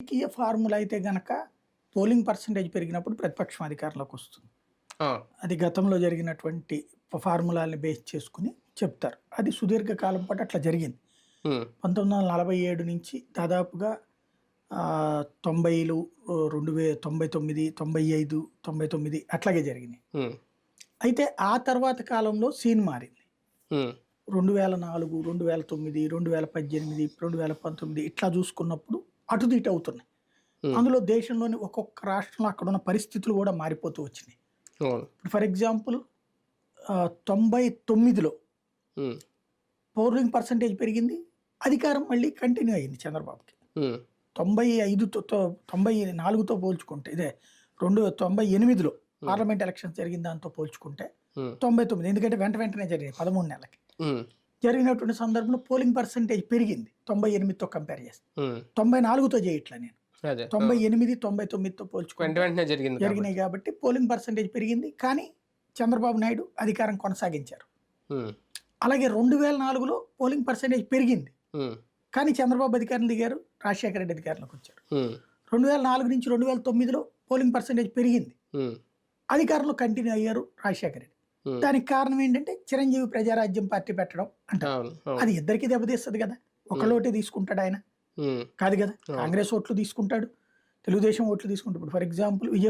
రాజకీయ ఫార్ములా అయితే గనక పోలింగ్ పర్సంటేజ్ పెరిగినప్పుడు ప్రతిపక్షం అధికారంలోకి వస్తుంది. ఆ! అది గతంలో జరిగినటువంటి ఫార్ములాల్ని బేస్ చేసుకుని చెప్తారు. అది సుదీర్ఘకాలం పాటు అట్లా జరిగింది. హ్మ్. 1947 నుంచి దాదాపుగా 90లు 99, 95, 99 అట్లాగే జరిగినాయి. హ్మ్. అయితే ఆ తర్వాత కాలంలో సీన్ మారింది. హ్మ్. 2004, 2009, 2018, 2019 ఇట్లా చూసుకున్నప్పుడు అటు ఇటు అవుతున్నాయి. హ్మ్. అందులో దేశంలోని ఒక్కొక్క రాష్ట్రంలో అక్కడున్న పరిస్థితులు కూడా మారిపోతూ వచ్చినాయి. అవును. ఫర్ ఎగ్జాంపుల్ 99లో హ్మ్. పోలింగ్ పర్సంటేజ్ పెరిగింది. అధికారం మళ్ళీ కంటిన్యూ అయింది చంద్రబాబుకి. హ్మ్. 94తో పోల్చుకుంటే 98లో పార్లమెంట్ ఎలక్షన్స్ జరిగిన దాంతో పోల్చుకుంటే హ్మ్. 99 ఎందుకంటే వెంటనే జరిగింది 13 నెలలకి. హ్మ్. జరిగినటువంటి సందర్భంలో పోలింగ్ పర్సంటేజ్ పెరిగింది 98తో కంపేర్ చేస్తే. హ్మ్. 94తో చేయట్లా నేను. అదే. 98, 99తో పోల్చుకుంటే వెంటనే జరిగింది జరిగినాయి కాబట్టి పోలింగ్ పర్సంటేజ్ పెరిగింది. కానీ చంద్రబాబు నాయుడు అధికారం కొనసాగించారు. హ్మ్. అలాగే 2004లో పోలింగ్ పర్సంటేజ్ పెరిగింది. హ్మ్. కానీ చంద్రబాబు అధికారం దిగారు, రాజశేఖర రెడ్డి అధికారంలోకి వచ్చారు. హ్మ్. 2004 నుంచి 2009లో పోలింగ్ పర్సంటేజ్ పెరిగింది. హ్మ్. అధికారంలో కంటిన్యూ అయ్యారు రాజశేఖర రెడ్డి. హ్మ్. దానికి కారణం ఏంటంటే చిరంజీవి ప్రజారాజ్యం పార్టీ పెట్టడం అంటారు. అవును. అవును. అది ఇద్దరికి దెబ్బతీస్తుంది కదా. ఒకళ్ళోటే తీసుకుంటాడు ఆయన హ్మ్. కాదు కదా. అవును. కాంగ్రెస్ ఓట్లు తీసుకుంటాడు, తెలుగుదేశం ఓట్లు తీసుకుంటాడు. ఇప్పుడు ఫర్ ఎగ్జాంపుల్